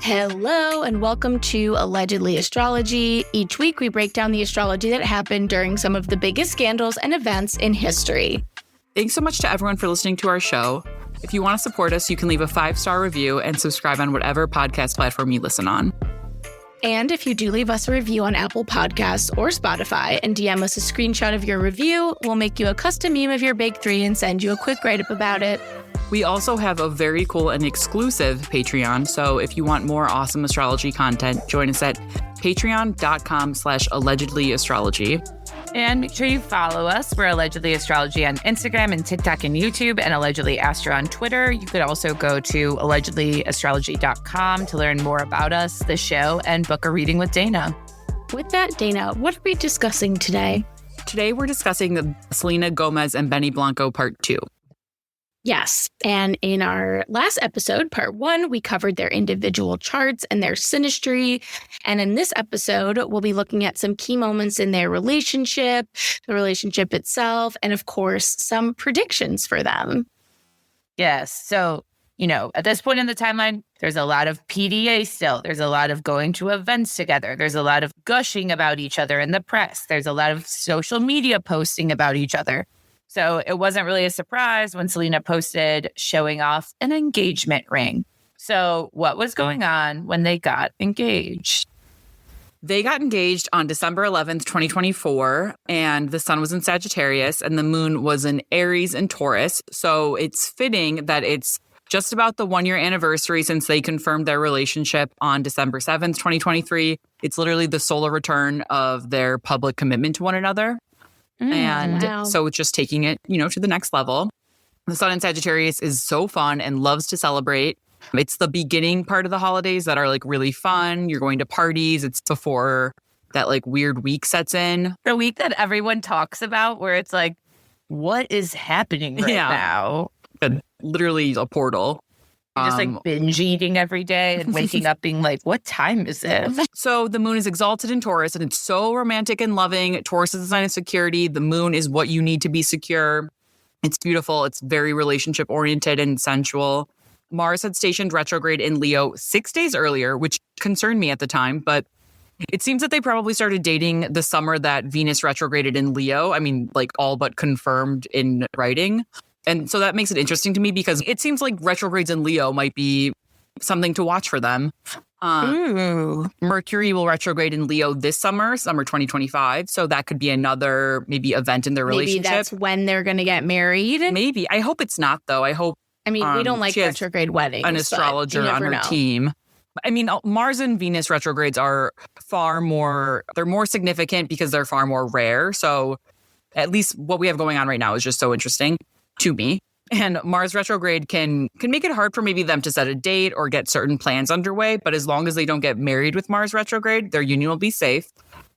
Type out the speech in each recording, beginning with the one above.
Hello and welcome to Allegedly Astrology. Each week we break down the astrology that happened during some of the biggest scandals and events in history. Thanks so much to everyone for listening to our show. If you want to support us, you can leave a 5-star review and subscribe on whatever podcast platform you listen on. And if you do leave us a review on Apple Podcasts or Spotify and DM us a screenshot of your review, we'll make you a custom meme of your big three and send you a quick write-up about it. We also have a very cool and exclusive Patreon, so if you want more awesome astrology content, join us at patreon.com/allegedlyastrology. And make sure you follow us. We're Allegedly Astrology on Instagram and TikTok and YouTube, and Allegedly Astro on Twitter. You could also go to allegedlyastrology.com to learn more about us, the show, and book a reading with Dana. With that, Dana, what are we discussing today? Today we're discussing the Selena Gomez and Benny Blanco Part 2. Yes. And in our last episode, part 1, we covered their individual charts and their synastry. And in this episode, we'll be looking at some key moments in their relationship, the relationship itself, and of course, some predictions for them. Yes. So, at this point in the timeline, there's a lot of PDA still. There's a lot of going to events together. There's a lot of gushing about each other in the press. There's a lot of social media posting about each other. So it wasn't really a surprise when Selena posted showing off an engagement ring. So what was going on when they got engaged? They got engaged on December 11th, 2024, and the sun was in Sagittarius and the moon was in Aries and Taurus. So it's fitting that it's just about the 1-year anniversary since they confirmed their relationship on December 7th, 2023. It's literally the solar return of their public commitment to one another. So it's just taking it, to the next level. The sun in Sagittarius is so fun and loves to celebrate. It's the beginning part of the holidays that are really fun. You're going to parties. It's before that weird week sets in. The week that everyone talks about where it's what is happening right now? Literally a portal. You're just binge eating every day and waking up being what time is it? So the moon is exalted in Taurus and it's so romantic and loving. Taurus is a sign of security. The moon is what you need to be secure. It's beautiful. It's very relationship oriented and sensual. Mars had stationed retrograde in Leo 6 days earlier, which concerned me at the time, but it seems that they probably started dating the summer that Venus retrograded in Leo. I mean, all but confirmed in writing. And so that makes it interesting to me because it seems like retrogrades in Leo might be something to watch for them. Mercury will retrograde in Leo this summer 2025. So that could be another maybe event in their relationship. Maybe that's when they're going to get married. Maybe. I hope it's not, though. I hope. We don't like retrograde weddings. An astrologer on her team. Mars and Venus retrogrades are they're more significant because they're far more rare. So at least what we have going on right now is just so interesting to me. And Mars retrograde can make it hard for maybe them to set a date or get certain plans underway. But as long as they don't get married with Mars retrograde, their union will be safe.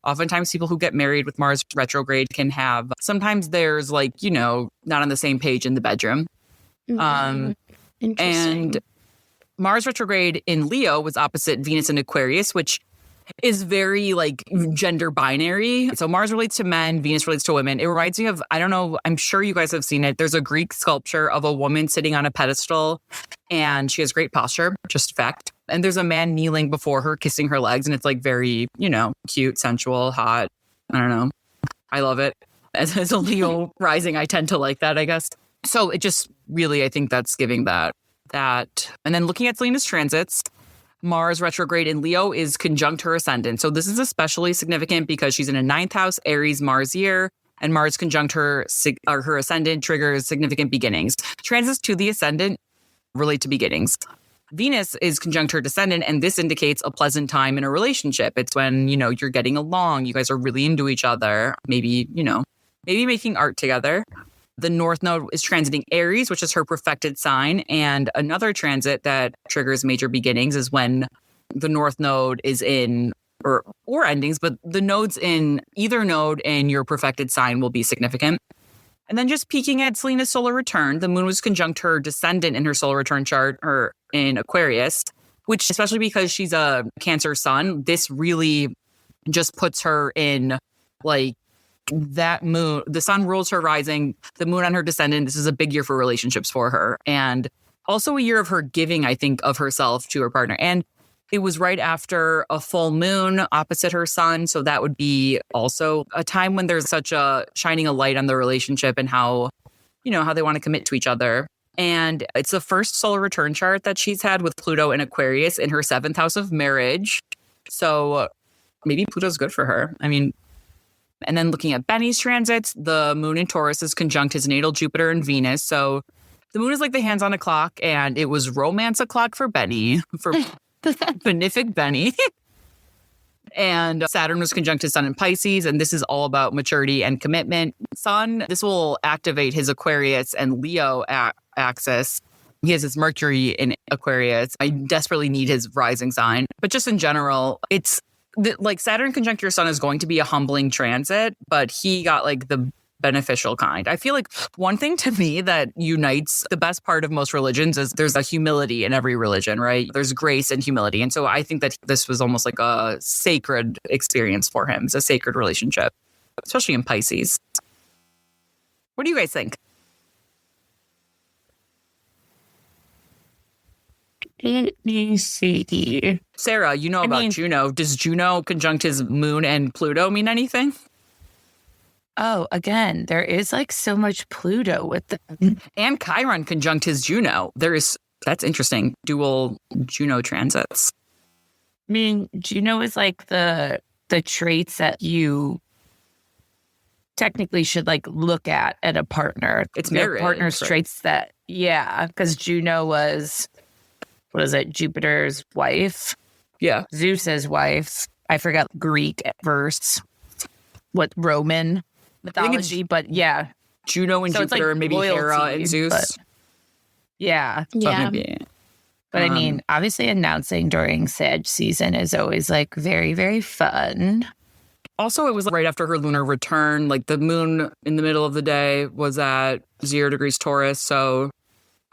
Oftentimes people who get married with Mars retrograde can have, sometimes there's not on the same page in the bedroom. And Mars retrograde in Leo was opposite Venus in Aquarius, which is very gender binary. So Mars relates to men, Venus relates to women. It reminds me of, I don't know, I'm sure you guys have seen it. There's a Greek sculpture of a woman sitting on a pedestal and she has great posture, just fact. And there's a man kneeling before her, kissing her legs. And it's very, cute, sensual, hot. I don't know. I love it. As a Leo rising, I tend to like that, I guess. So it just really, I think that's giving that. And then looking at Selena's transits, Mars retrograde in Leo is conjunct her ascendant. So this is especially significant because she's in a 9th house Aries Mars year, and Mars conjunct her ascendant triggers significant beginnings. Transits to the ascendant relate to beginnings. Venus is conjunct her descendant, and this indicates a pleasant time in a relationship. It's when, you're getting along, you guys are really into each other, maybe making art together. The North Node is transiting Aries, which is her perfected sign. And another transit that triggers major beginnings is when the North Node is in, or endings, but the nodes in either node in your perfected sign will be significant. And then just peeking at Selena's solar return, the moon was conjunct her descendant in her solar return chart, or in Aquarius, which, especially because she's a Cancer sun, this really just puts her in that moon. The sun rules her rising, the moon on her descendant. This is a big year for relationships for her. And also a year of her giving, I think, of herself to her partner. And It was right after a full moon opposite her sun. So that would be also a time when there's such a shining a light on the relationship and how, how they want to commit to each other. And it's the first solar return chart that she's had with Pluto in Aquarius in her 7th house of marriage. So maybe Pluto's good for her. I mean, and then looking at Benny's transits, the moon in Taurus is conjunct his natal Jupiter and Venus. So the moon is like the hands on a clock, and it was romance o'clock for Benny, for benefic Benny. And Saturn was conjunct his sun in Pisces, and this is all about maturity and commitment. Sun, this will activate his Aquarius and Leo axis. He has his Mercury in Aquarius. I desperately need his rising sign. But just in general, it's like Saturn conjunct your sun is going to be a humbling transit, but he got like the beneficial kind. I feel like one thing to me that unites the best part of most religions is there's a humility in every religion, right? There's grace and humility. And so I think that this was almost like a sacred experience for him. It's a sacred relationship, especially in Pisces. What do you guys think? Let me see. Sarah, you know about Juno. Does Juno conjunct his moon and Pluto mean anything? Oh, again, there is like so much Pluto with them. And Chiron conjunct his Juno. That's interesting. Dual Juno transits. I mean, Juno is like the traits that you technically should like look at a partner. It's your marriage, partner's right? traits that, because Juno was, what is it, Jupiter's wife? Yeah. Zeus's wife. I forgot Greek verse. What, Roman mythology, but yeah. Juno and So it's Jupiter, like and maybe loyalty, Hera and Zeus. but- Yeah. Yeah. But I mean, obviously announcing during Sag season is always like very, very fun. Also, it was right after her lunar return. Like the moon in the middle of the day was at 0 degrees Taurus. So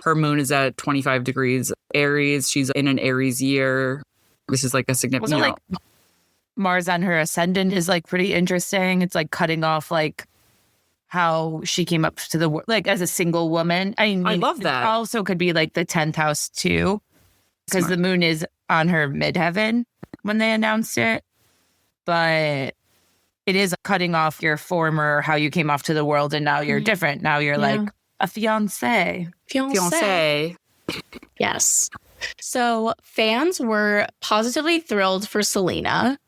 her moon is at 25 degrees Aries. She's in an Aries year. This is like a significant... Also, like Mars on her ascendant is like pretty interesting. It's like cutting off like how she came up to the world, like as a single woman. I mean, I love that. It also could be like the 10th house too, because the moon is on her midheaven when they announced it. But it is cutting off your former, how you came off to the world, and now you're different. Now you're like a fiancé. Fiancé. Yes. So fans were positively thrilled for Selena,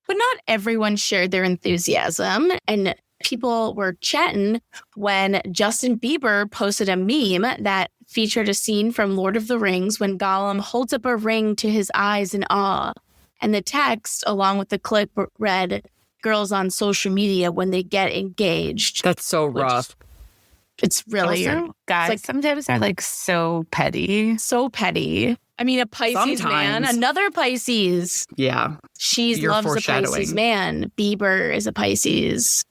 but not everyone shared their enthusiasm. And people were chatting when Justin Bieber posted a meme that featured a scene from Lord of the Rings when Gollum holds up a ring to his eyes in awe. And the text, along with the clip, read, "Girls on social media when they get engaged." That's so rough. It's really... Also, guys, like, sometimes are like so petty. so petty. I mean, a Pisces man, Sometimes. another Pisces. Yeah. She You're loves a foreshadowing. Pisces man. Bieber is a Pisces.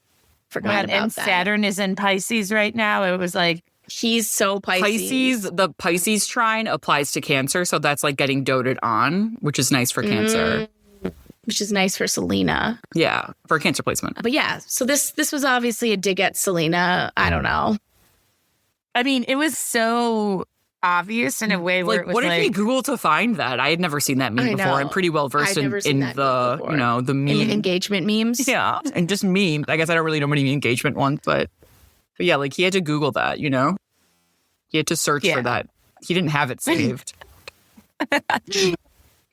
Forgot about And that. Saturn is in Pisces right now. It was like, He's so Pisces. The Pisces trine applies to Cancer. So that's like getting doted on, which is nice for Cancer. Which is nice for Selena. Yeah. For Cancer placement. But yeah, so this was obviously a dig at Selena. I don't know. I mean, it was so obvious in a way where it was what did like, he Google to find that? I had never seen that meme I before. know. I'm pretty well versed I've never seen in that the, meme before. the meme. Engagement memes. Yeah. And just memes. I guess I don't really know many engagement ones, but yeah, like he had to Google that, He had to search for that. He didn't have it saved.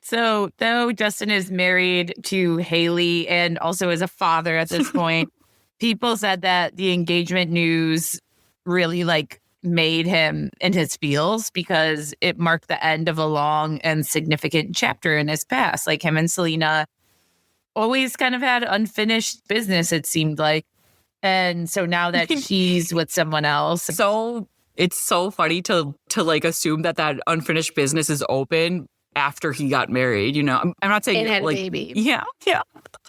So though Justin is married to Haley and also is a father at this point, people said that the engagement news really like made him in his feels because it marked the end of a long and significant chapter in his past. Like him and Selena always kind of had unfinished business, it seemed like. And so now that she's with someone else. So it's so funny to like assume that unfinished business is open after he got married, I'm not saying And had like a baby. Yeah.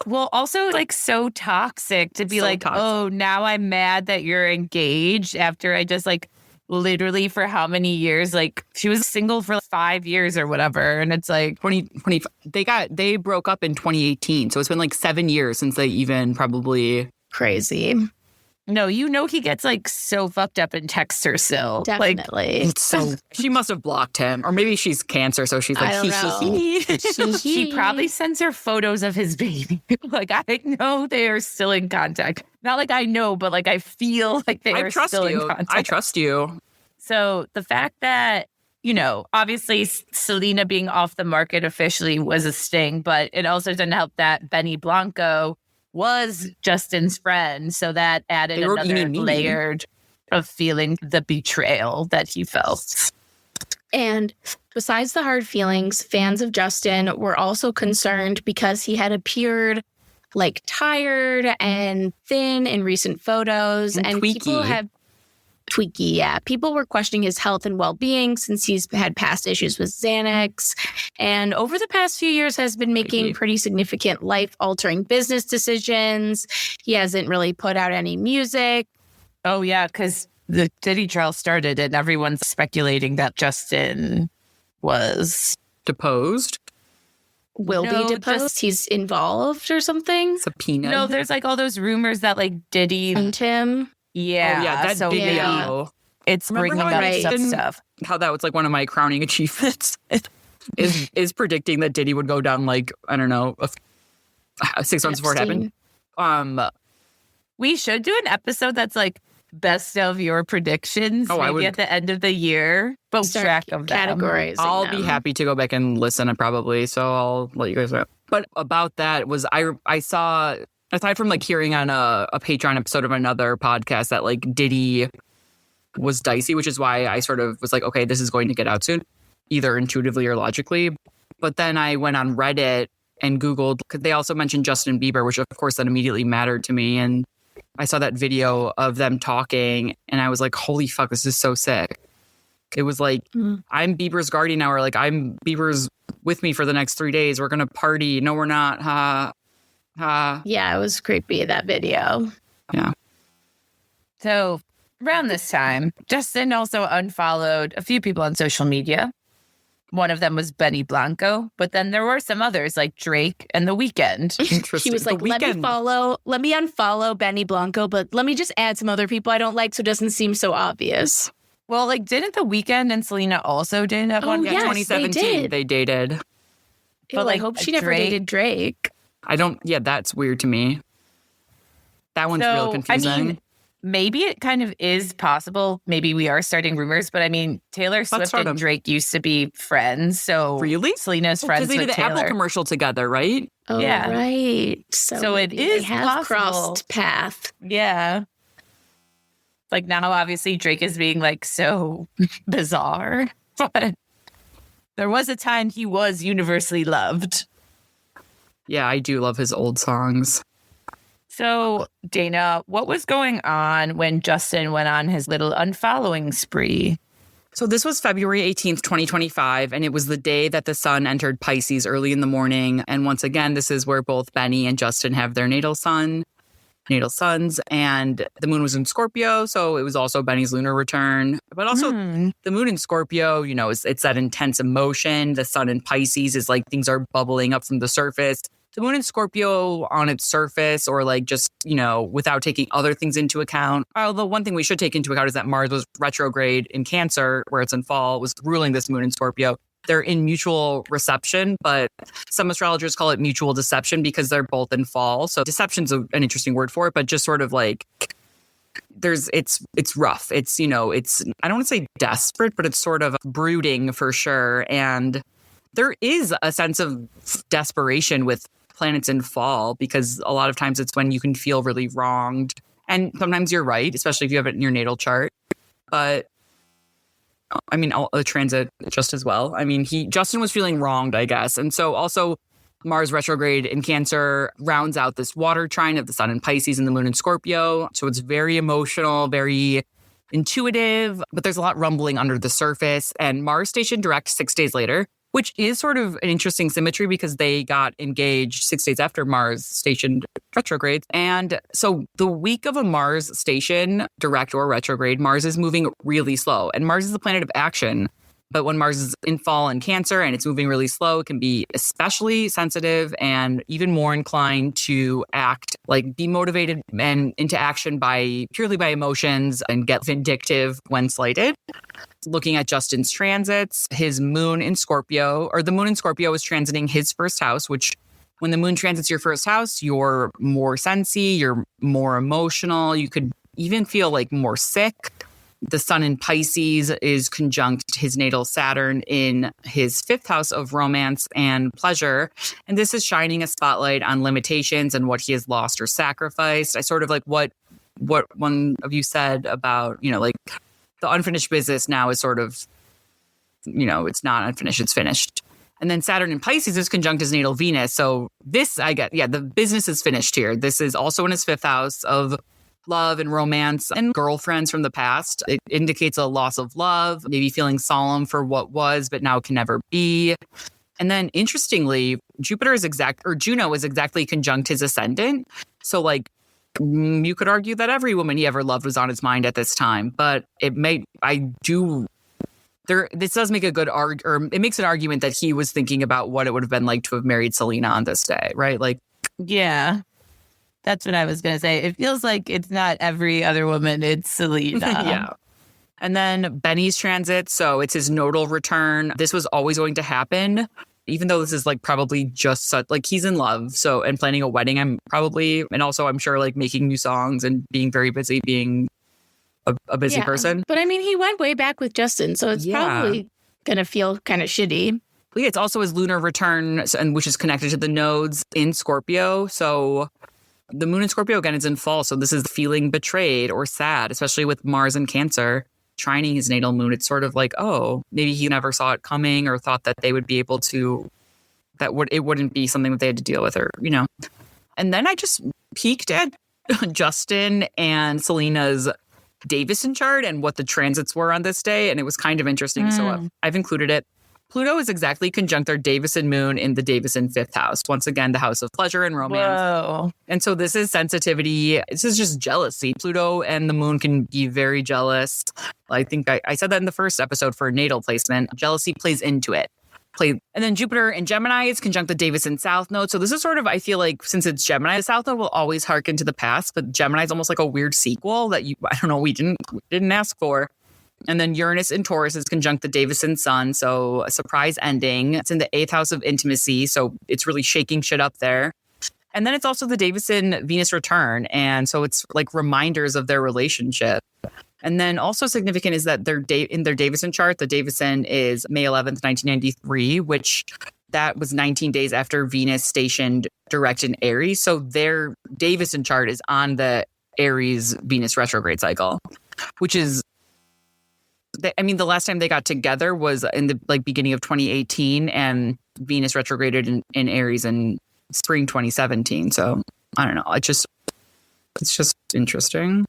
Well, also like so toxic to be So like, toxic. oh, now I'm mad that you're engaged after I just like literally for how many years? Like she was single for 5 years or whatever. And it's like 20 they broke up in 2018. So it's been like 7 years since they even probably Crazy. No, he gets like so fucked up and texts her still. Like, Definitely. It's so she must have blocked him, or maybe she's Cancer, so she's like, I don't know. she probably sends her photos of his baby. Like, I know they are still in contact. Not like I know, but like I feel like they are still in contact. I trust you. So the fact that, obviously Selena being off the market officially was a sting, but it also didn't help that Benny Blanco was Justin's friend. So that added another layer of feeling the betrayal that he felt. And besides the hard feelings, fans of Justin were also concerned because he had appeared like tired and thin in recent photos. And people have tweaky, yeah. People were questioning his health and well-being since he's had past issues with Xanax. And over the past few years has been making pretty significant life-altering business decisions. He hasn't really put out any music. Oh, yeah, because the Diddy trial started and everyone's speculating that Justin was deposed. Will be deposed. He's involved or something. Subpoena. No, there's like all those rumors that like Diddy and Tim. Yeah. Oh, yeah, that so video. It's bringing up stuff. How that was like one of my crowning achievements is predicting that Diddy would go down like, I don't know, 6 months before it happened. We should do an episode that's like best of your predictions maybe at the end of the year, but track of categories. I'll be happy to go back and listen probably, so I'll let you guys know. But about that was I saw, aside from like hearing on a Patreon episode of another podcast that like Diddy was dicey, which is why I sort of was like, okay, this is going to get out soon, either intuitively or logically. But then I went on Reddit and Googled, because they also mentioned Justin Bieber, which of course then immediately mattered to me. And I saw that video of them talking and I was like, holy fuck, this is so sick. It was like, I'm Bieber's guardian now, or like, I'm Bieber's with me for the next 3 days. We're going to party. No, we're not. Ha. Ha. Yeah, it was creepy, that video. Yeah. So around this time, Justin also unfollowed a few people on social media. One of them was Benny Blanco, but then there were some others like Drake and The Weeknd. Interesting. He was like, let me unfollow Benny Blanco, but let me just add some other people I don't like so it doesn't seem so obvious. Well, like, didn't The Weeknd and Selena also date at one point? Yes, 2017, they dated. But I hope she never dated Drake. That's weird to me. That one's real confusing. I mean, maybe it kind of is possible. Maybe we are starting rumors, but I mean, Taylor Swift and Drake used to be friends. So really, Selena's friends with Taylor. Because they did the Apple commercial together, right? Oh, yeah. Right. So it is possible. Crossed path. Yeah. Like now, obviously, Drake is being like so bizarre, but there was a time he was universally loved. Yeah, I do love his old songs. So, Dana, what was going on when Justin went on his little unfollowing spree? So this was February 18th, 2025, and it was the day that the sun entered Pisces early in the morning. And once again, this is where both Benny and Justin have their natal suns, and the moon was in Scorpio, so it was also Benny's lunar return. But also the moon in Scorpio, it's that intense emotion. The sun in Pisces is like things are bubbling up from the surface. The moon in Scorpio on its surface, or like just, without taking other things into account. Although one thing we should take into account is that Mars was retrograde in Cancer, where it's in fall, was ruling this moon in Scorpio. They're in mutual reception, but some astrologers call it mutual deception because they're both in fall. So deception's an interesting word for it, but just sort of like it's rough. It's, I don't want to say desperate, but it's sort of brooding for sure. And there is a sense of desperation with planets in fall, because a lot of times it's when you can feel really wronged. And sometimes you're right, especially if you have it in your natal chart. But I mean, a transit just as well. I mean, Justin was feeling wronged, I guess. And so also Mars retrograde in Cancer rounds out this water trine of the sun in Pisces and the moon in Scorpio. So it's very emotional, very intuitive, but there's a lot rumbling under the surface. And Mars stationed direct 6 days later, which is sort of an interesting symmetry because they got engaged 6 days after Mars stationed retrograde. And so the week of a Mars station, direct or retrograde, Mars is moving really slow. And Mars is the planet of action. But when Mars is in fall in Cancer and it's moving really slow, it can be especially sensitive and even more inclined to act, like be motivated and into action purely by emotions and get vindictive when slighted. Looking at Justin's transits, his moon in Scorpio, or the moon in Scorpio is transiting his first house, which when the moon transits your first house, you're more sensy, you're more emotional, you could even feel like more sick. The sun in Pisces is conjunct his natal Saturn in his 5th house of romance and pleasure. And this is shining a spotlight on limitations and what he has lost or sacrificed. I sort of like what one of you said about, like the unfinished business now is sort of, it's not unfinished, it's finished. And then Saturn in Pisces is conjunct his natal Venus. So this, the business is finished here. This is also in his 5th house of love and romance and girlfriends from the past. It indicates a loss of love, maybe feeling solemn for what was, but now can never be. And then interestingly, Juno is exactly conjunct his ascendant. So like you could argue that every woman he ever loved was on his mind at this time, but this does make it makes an argument that he was thinking about what it would have been like to have married Selena on this day, right? Like, yeah. That's what I was going to say. It feels like it's not every other woman, it's Selena. Yeah. And then Benny's transit. So it's his nodal return. This was always going to happen, even though this is like probably just such, like he's in love. So, and planning a wedding, and also I'm sure like making new songs and being very busy, being a busy person. But I mean, he went way back with Justin. So it's probably going to feel kind of shitty. But yeah, it's also his lunar return, and which is connected to the nodes in Scorpio. So the moon in Scorpio, again, is in fall. So this is feeling betrayed or sad, especially with Mars in Cancer trining his natal moon. It's sort of like, oh, maybe he never saw it coming or thought that they would be able to, it wouldn't be something that they had to deal with, or, And then I just peeked at Justin and Selena's Davison chart and what the transits were on this day. And it was kind of interesting. So I've included it. Pluto is exactly conjunct their Davison moon in the Davison 5th house. Once again, the house of pleasure and romance. Whoa. And so this is sensitivity. This is just jealousy. Pluto and the moon can be very jealous. I think I said that in the first episode for natal placement. Jealousy plays into it. And then Jupiter in Gemini is conjunct the Davison South node. So this is sort of, I feel like, since it's Gemini, the South node will always harken to the past, but Gemini is almost like a weird sequel that we didn't ask for. And then Uranus in Taurus is conjunct the Davison Sun. So a surprise ending. It's in the 8th house of intimacy. So it's really shaking shit up there. And then it's also the Davison Venus return. And so it's like reminders of their relationship. And then also significant is that in their Davison chart, the Davison is May 11th, 1993, which that was 19 days after Venus stationed direct in Aries. So their Davison chart is on the Aries Venus retrograde cycle, which is, the last time they got together was in the beginning of 2018, and Venus retrograded in Aries in spring 2017. So I don't know. It's just interesting.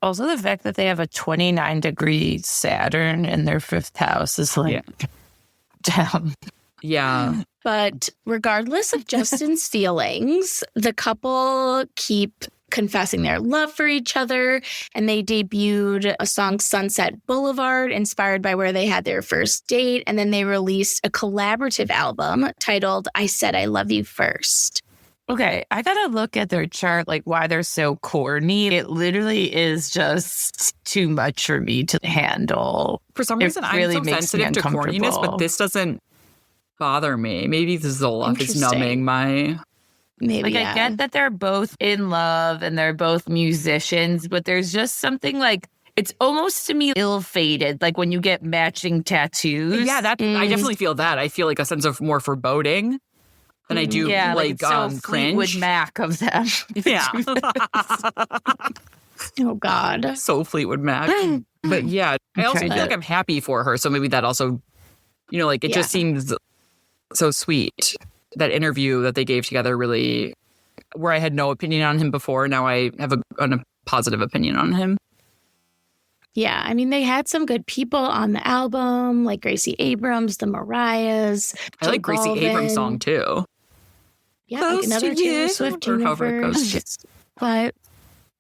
Also, the fact that they have a 29-degree Saturn in their 5th house is damn. Yeah. But regardless of Justin's feelings, the couple keep confessing their love for each other, and they debuted a song, Sunset Boulevard, inspired by where they had their first date, and then they released a collaborative album titled I Said I Love You First. Okay, I gotta look at their chart, why they're so corny. It literally is just too much for me to handle. For some reason, really I'm so sensitive to corniness, but this doesn't bother me. Maybe the Zoloft is numbing my... Maybe, I get that they're both in love and they're both musicians, but there's just something it's almost to me ill-fated, like when you get matching tattoos. Yeah, I definitely feel that. I feel a sense of more foreboding than I do so cringe. Fleetwood Mac of them. Yeah. Oh God. So Fleetwood Mac. But yeah, I also feel I'm happy for her. So maybe that also, it just seems so sweet. That interview that they gave together really, where I had no opinion on him before, now I have a positive opinion on him. Yeah, they had some good people on the album, like Gracie Abrams, the Mariahs. I like Gracie Abrams' song too. Yeah, another Taylor Swift universe. But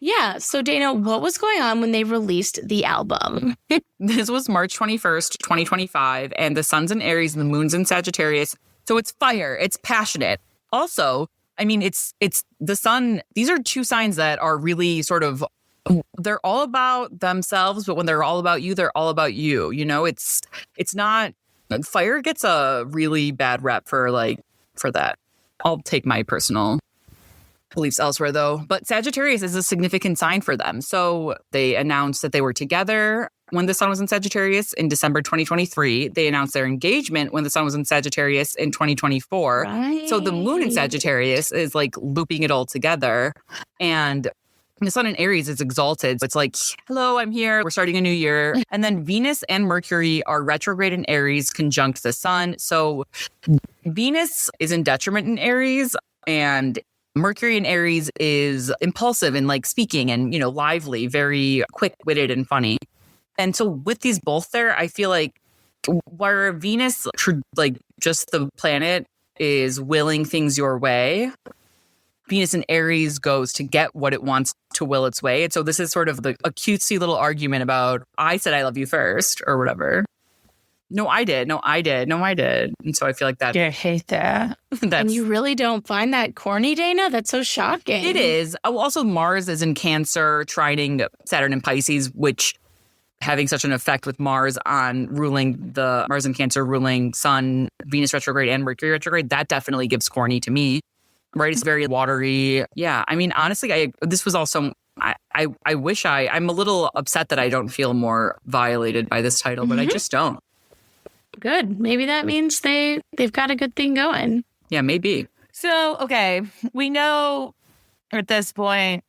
Yeah. So, Dana, what was going on when they released the album? This was March 21st, 2025, and the sun's in Aries and the moon's in Sagittarius. So it's fire. It's passionate. Also, I mean, it's the sun. These are two signs that are really sort of, they're all about themselves, but when they're all about you, they're all about you. You know, it's not, fire gets a really bad rep for that. I'll take my personal beliefs elsewhere, though. But Sagittarius is a significant sign for them. So they announced that they were together when the sun was in Sagittarius in December 2023. They announced their engagement when the sun was in Sagittarius in 2024. Right. So the moon in Sagittarius is like looping it all together. And the sun in Aries is exalted. It's like, hello, I'm here. We're starting a new year. And then Venus and Mercury are retrograde in Aries, conjunct the sun. So Venus is in detriment in Aries, and Mercury in Aries is impulsive and like speaking and, lively, very quick-witted and funny. And so with these both there, I feel like where Venus, like just the planet, is willing things your way, Venus in Aries goes to get what it wants to will its way. And so this is sort of a cutesy little argument about, I said I love you first or whatever. No, I did. No, I did. No, I did. And so I feel like that. I hate that. And you really don't find that corny, Dana? That's so shocking. It is. Oh, also, Mars is in Cancer, trining Saturn in Pisces, which having such an effect with Mars on ruling the Mars in Cancer, ruling Sun, Venus retrograde, and Mercury retrograde, that definitely gives corny to me. Right? It's very watery. Yeah. I mean, honestly, this was also, I wish I'm a little upset that I don't feel more violated by this title, but I just don't. Good. Maybe that means they've got a good thing going. Yeah, maybe. So, okay, we know at this point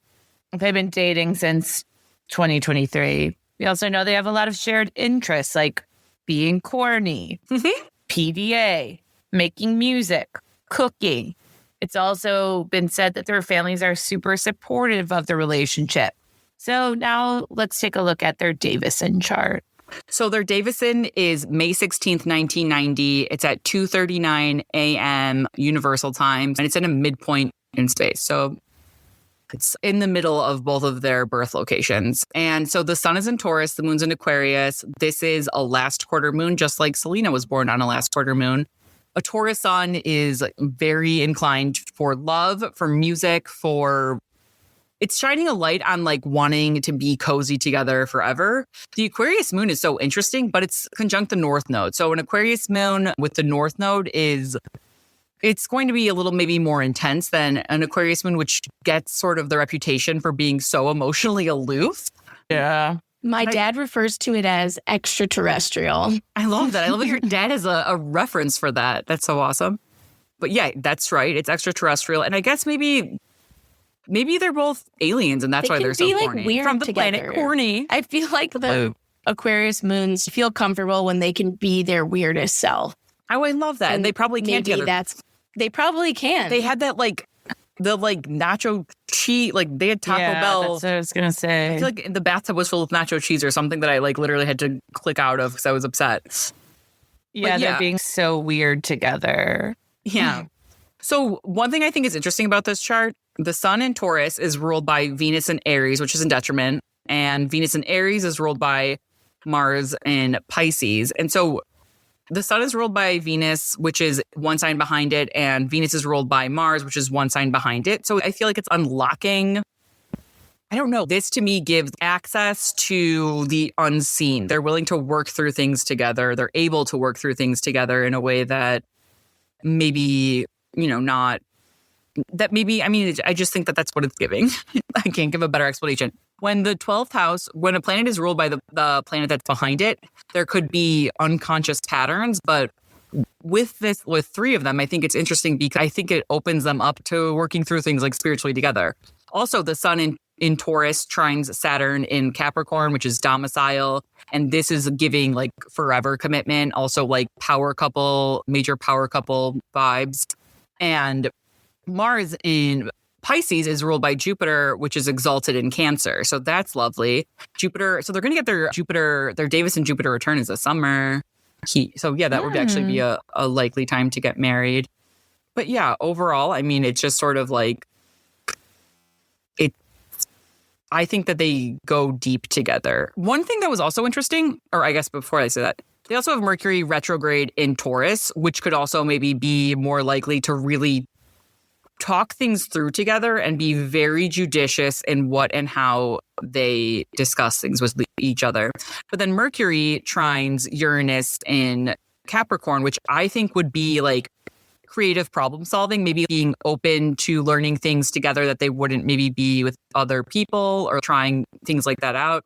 they've been dating since 2023. We also know they have a lot of shared interests, like being corny, PDA, making music, cooking. It's also been said that their families are super supportive of the relationship. So now let's take a look at their Davison chart. So their Davison is May 16th, 1990. It's at 2:39 a.m. Universal Time, and it's in a midpoint in space. So it's in the middle of both of their birth locations. And so the sun is in Taurus, the moon's in Aquarius. This is a last quarter moon, just like Selena was born on a last quarter moon. A Taurus sun is very inclined for love, for music, it's shining a light on like wanting to be cozy together forever. The Aquarius moon is so interesting, but it's conjunct the North Node. So an Aquarius moon with the North Node it's going to be a little maybe more intense than an Aquarius moon, which gets sort of the reputation for being so emotionally aloof. Yeah. My dad refers to it as extraterrestrial. I love that. I love that your dad has a reference for that. That's so awesome. But yeah, that's right. It's extraterrestrial. And I guess maybe they're both aliens, and that's why they're so corny. Like weird from the together. planet corny. I feel like the Aquarius moons feel comfortable when they can be their weirdest self. Oh, I love that. And they probably can together. They probably can. They had that the nacho cheese, like they had Taco Bell. That's what I was going to say. I feel like the bathtub was full of nacho cheese or something that I literally had to click out of because I was upset. Yeah, they're being so weird together. Yeah. So one thing I think is interesting about this chart, the sun in Taurus is ruled by Venus in Aries, which is in detriment. And Venus in Aries is ruled by Mars in Pisces. And so the sun is ruled by Venus, which is one sign behind it. And Venus is ruled by Mars, which is one sign behind it. So I feel like it's unlocking. I don't know. This to me gives access to the unseen. They're willing to work through things together. They're able to work through things together in a way that maybe, I just think that that's what it's giving. I can't give a better explanation. When the 12th house, when a planet is ruled by the planet that's behind it, there could be unconscious patterns. But with three of them, I think it's interesting because I think it opens them up to working through things like spiritually together. Also, the sun in Taurus trines Saturn in Capricorn, which is domicile. And this is giving like forever commitment, also like major power couple vibes. And Mars in Pisces is ruled by Jupiter, which is exalted in Cancer. So that's lovely. Jupiter. So they're going to get their Davison Jupiter return is the summer. That would actually be a likely time to get married. But yeah, overall, I mean, it's just sort of like I think that they go deep together. One thing that was also interesting, or I guess before I say that, they also have Mercury retrograde in Taurus, which could also maybe be more likely to really talk things through together and be very judicious in what and how they discuss things with each other. But then Mercury trines Uranus in Capricorn, which I think would be like creative problem solving, maybe being open to learning things together that they wouldn't maybe be with other people or trying things like that out.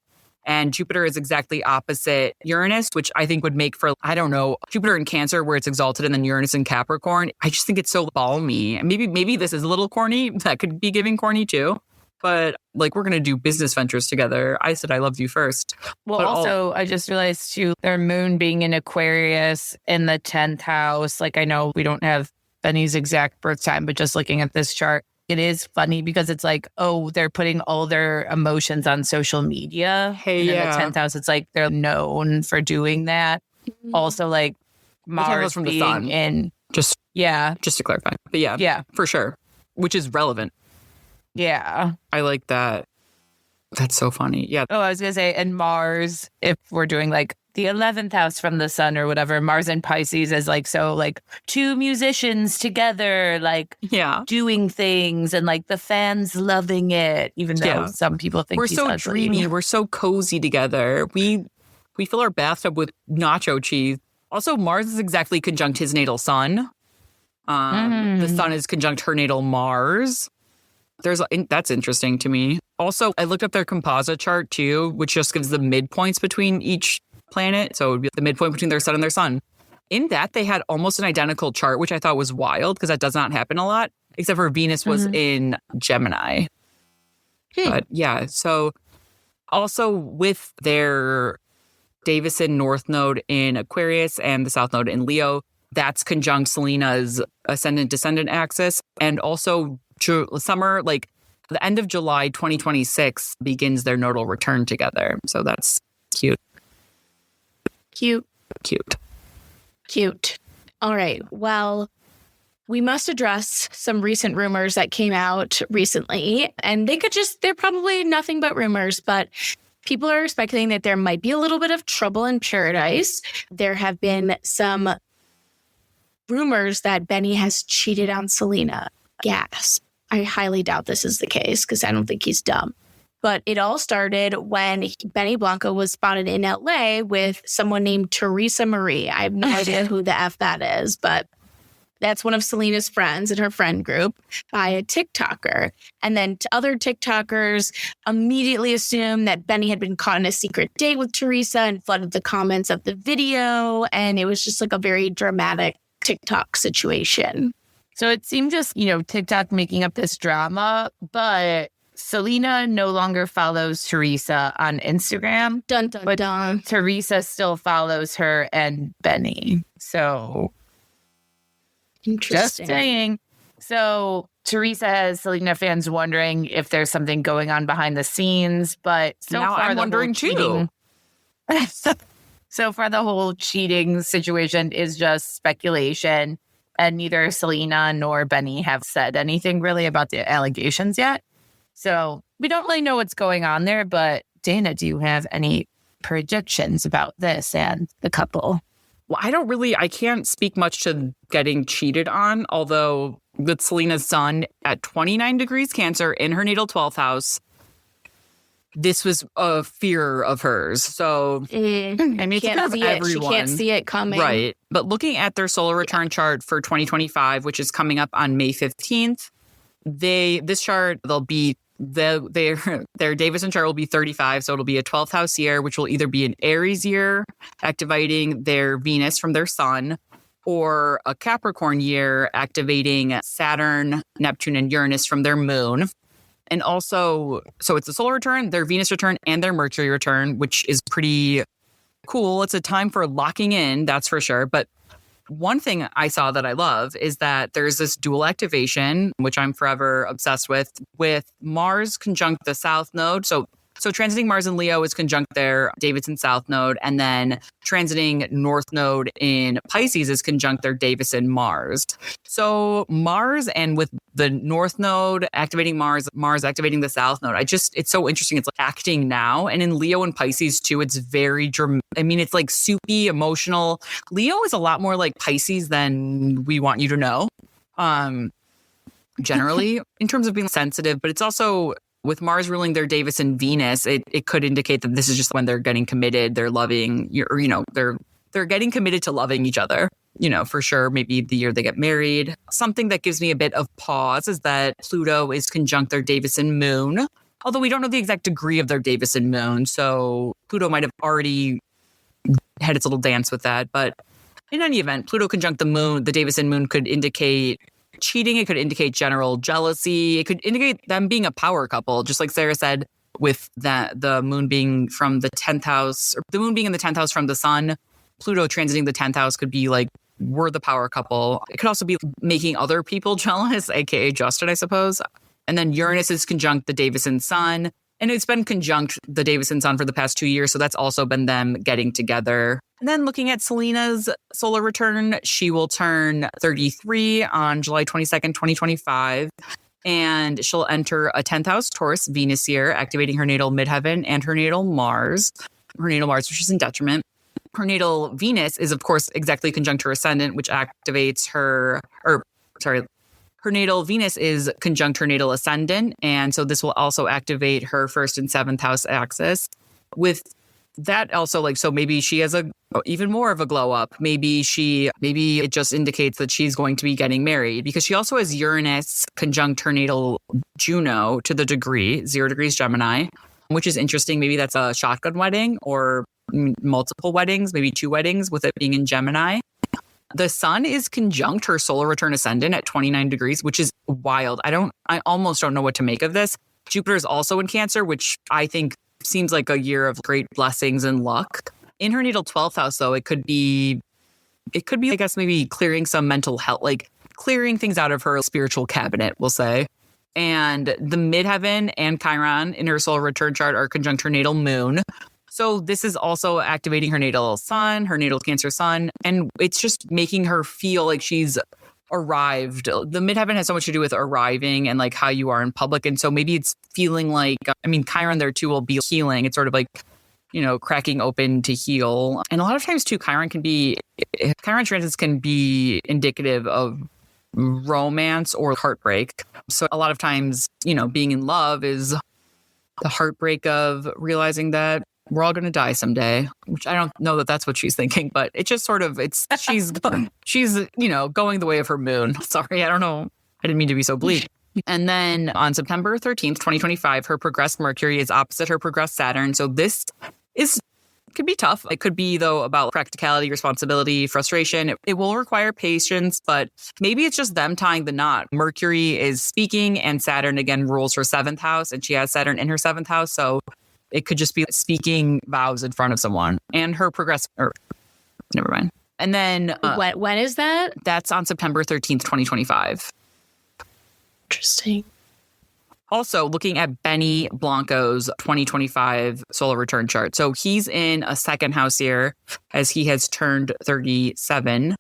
And Jupiter is exactly opposite Uranus, which I think would make for, I don't know, Jupiter in Cancer where it's exalted and then Uranus in Capricorn. I just think it's so balmy. And maybe this is a little corny. That could be giving corny too. But like, we're going to do business ventures together. I said I loved you first. Well, but also, I just realized too, their moon being in Aquarius in the 10th house. Like, I know we don't have Benny's exact birth time, but just looking at this chart, it is funny because it's like, oh, they're putting all their emotions on social media. Hey, and yeah. in the 10th house, it's like they're known for doing that. Also, like Mars from being the sun. in, just to clarify. But yeah, for sure. Which is relevant. Yeah. I like that. That's so funny. Yeah. Oh, I was going to say, and Mars, if we're doing like the 11th house from the sun or whatever, Mars and Pisces is like, so like two musicians together, like doing things and like the fans loving it, even though some people think we're he's so ugly. dreamy. We're so cozy together. We fill our bathtub with nacho cheese. Also, Mars is exactly conjunct his natal sun. The sun is conjunct her natal Mars. That's interesting to me. Also, I looked up their composite chart too, which just gives the midpoints between each planet. So it would be the midpoint between their sun and their sun. In that, they had almost an identical chart, which I thought was wild because that does not happen a lot, except for Venus was in Gemini. But yeah, so also with their Davison North Node in Aquarius and the South Node in Leo, that's conjunct Selena's ascendant-descendant axis. And also summer, like the end of July 2026 begins their nodal return together. So that's cute. Cute. All right. Well, we must address some recent rumors that came out recently. And they're probably nothing but rumors, but people are expecting that there might be a little bit of trouble in paradise. There have been some rumors that Benny has cheated on Selena. Gasp. I highly doubt this is the case because I don't think he's dumb. But it all started when Benny Blanco was spotted in LA with someone named Teresa Marie. I have no idea who the F that is, but that's one of Selena's friends in her friend group by a TikToker. And then other TikTokers immediately assumed that Benny had been caught in a secret date with Teresa and flooded the comments of the video. And it was just like a very dramatic TikTok situation. So it seemed just, TikTok making up this drama, but Selena no longer follows Teresa on Instagram. Dun, dun, but dun. Teresa still follows her and Benny. So interesting. Just saying. So Teresa has Selena fans wondering if there's something going on behind the scenes, but so now far I'm wondering too. So far the whole cheating situation is just speculation. And neither Selena nor Benny have said anything really about the allegations yet. So we don't really know what's going on there. But Dana, do you have any predictions about this and the couple? Well, I can't speak much to getting cheated on, although with Selena's sun at 29 degrees Cancer in her natal 12th house, this was a fear of hers. So, I mean, it's kind of everyone. She can't see it coming. Right. But looking at their solar return chart for 2025, which is coming up on May 15th, their Davison chart will be 35. So it'll be a 12th house year, which will either be an Aries year, activating their Venus from their sun, or a Capricorn year, activating Saturn, Neptune, and Uranus from their moon. And also, so it's a solar return, their Venus return, and their Mercury return, which is pretty cool. It's a time for locking in, that's for sure. But one thing I saw that I love is that there's this dual activation, which I'm forever obsessed with Mars conjunct the South Node. So So transiting Mars in Leo is conjunct their Davison South node, and then transiting North node in Pisces is conjunct their Davison Mars. So Mars, and with the North node activating Mars, Mars activating the South node, it's so interesting. It's like acting now. And in Leo and Pisces too, it's very it's like soupy, emotional. Leo is a lot more like Pisces than we want you to know. Generally, in terms of being sensitive, but it's also with Mars ruling their Davison Venus, it could indicate that this is just when they're getting committed, they're loving, they're getting committed to loving each other, for sure. Maybe the year they get married. Something that gives me a bit of pause is that Pluto is conjunct their Davison moon, although we don't know the exact degree of their Davison moon. So Pluto might have already had its little dance with that. But in any event, Pluto conjunct the moon, the Davison moon could indicate cheating. It could indicate general jealousy. It could indicate them being a power couple, just like Sarah said, with that the moon being from the 10th house, or the moon being in the 10th house from the sun. Pluto transiting the 10th house could be like, we're the power couple. It could also be making other people jealous, aka Justin, I suppose. And then Uranus is conjunct the Davison sun. And it's been conjunct the Davison sun for the past 2 years. So that's also been them getting together. And then looking at Selena's solar return, she will turn 33 on July 22nd, 2025. And she'll enter a 10th house Taurus Venus year, activating her natal midheaven and her natal Mars. Her natal Mars, which is in detriment. Her natal Venus is, of course, exactly conjunct her ascendant, which activates her natal Venus is conjunct her natal ascendant. And so this will also activate her 1st and 7th house axis. With that also, so maybe she has even more of a glow up. Maybe it just indicates that she's going to be getting married, because she also has Uranus conjunct her natal Juno to the degree, 0 degrees Gemini, which is interesting. Maybe that's a shotgun wedding or multiple weddings, maybe 2 weddings with it being in Gemini. The sun is conjunct her solar return ascendant at 29 degrees, which is wild. I almost don't know what to make of this. Jupiter is also in Cancer, which I think seems like a year of great blessings and luck. In her natal 12th house, though, it could be, I guess, maybe clearing some mental health, like clearing things out of her spiritual cabinet, we'll say. And the midheaven and Chiron in her solar return chart are conjunct her natal moon. So this is also activating her natal sun, her natal Cancer sun, and it's just making her feel like she's arrived. The midheaven has so much to do with arriving and like how you are in public. And so maybe it's feeling like, Chiron there too will be healing. It's sort of like, cracking open to heal. And a lot of times too, Chiron transits can be indicative of romance or heartbreak. So a lot of times, being in love is the heartbreak of realizing that we're all going to die someday, which I don't know that that's what she's thinking, but it just sort of, she's going the way of her moon. Sorry, I don't know. I didn't mean to be so bleak. And then on September 13th, 2025, her progressed Mercury is opposite her progressed Saturn. So this could be tough. It could be, though, about practicality, responsibility, frustration. It will require patience, but maybe it's just them tying the knot. Mercury is speaking, and Saturn, again, rules her 7th house, and she has Saturn in her 7th house. So it could just be speaking vows in front of someone. And her never mind. And then when is that? That's on September 13th, 2025. Interesting. Also, looking at Benny Blanco's 2025 solar return chart. So he's in a 2nd house here as he has turned 37.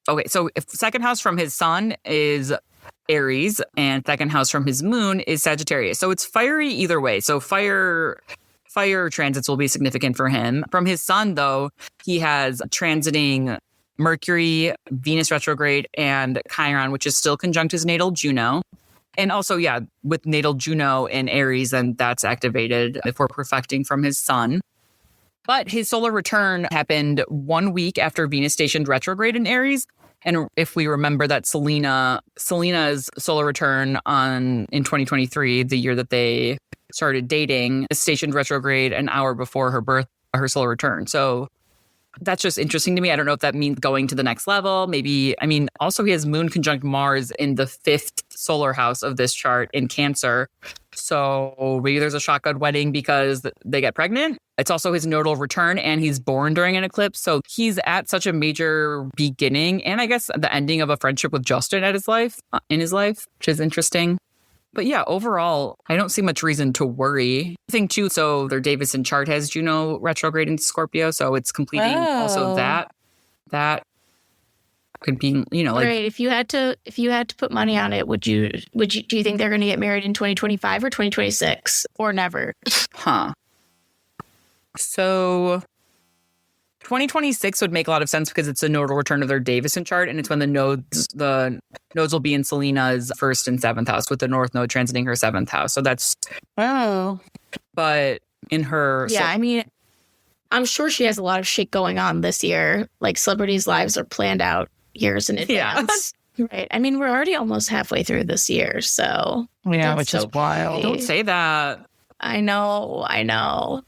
Okay, so if 2nd house from his sun is Aries and 2nd house from his moon is Sagittarius. So it's fiery either way. So fire transits will be significant for him. From his sun, though, he has transiting Mercury, Venus retrograde, and Chiron, which is still conjunct his natal Juno. And also, with natal Juno in Aries, then that's activated if we're perfecting from his sun. But his solar return happened 1 week after Venus stationed retrograde in Aries. And if we remember that Selena's solar return in 2023, the year that they started dating, stationed retrograde an hour before her solar return. So that's just interesting to me. I don't know if that means going to the next level. Maybe, also he has moon conjunct Mars in the 5th solar house of this chart in Cancer. So maybe there's a shotgun wedding because they get pregnant. It's also his nodal return, and he's born during an eclipse. So he's at such a major beginning, and I guess the ending of a friendship with Justin in his life, which is interesting. But yeah, overall, I don't see much reason to worry. I think too, so their Davison chart has Juno retrograde into Scorpio. So it's completing also that could be, you know, like, right. If you had to put money on it, do you think they're going to get married in 2025 or 2026 or never? So 2026 would make a lot of sense because it's a nodal return of their Davison chart, and it's when the nodes will be in Selena's 1st and 7th house, with the North Node transiting her 7th house. So that's but in her, I mean, I'm sure she has a lot of shit going on this year. Like, celebrities' lives are planned out years in advance. Right. I mean, we're already almost halfway through this year, so which is wild. Don't say that. I know.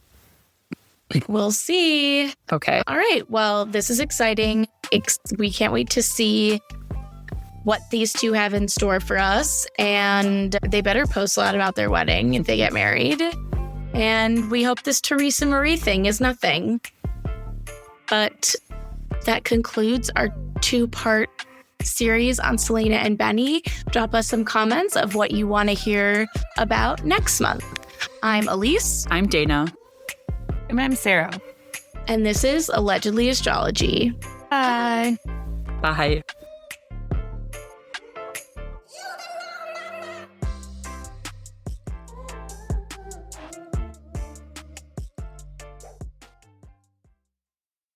We'll see. Okay. All right. Well, this is exciting. We can't wait to see what these two have in store for us. And they better post a lot about their wedding if they get married. And we hope this Teresa Marie thing is nothing. But that concludes our 2-part series on Selena and Benny. Drop us some comments of what you want to hear about next month. I'm Elise. I'm Dana. And I'm Sarah. And this is Allegedly Astrology. Bye. Bye.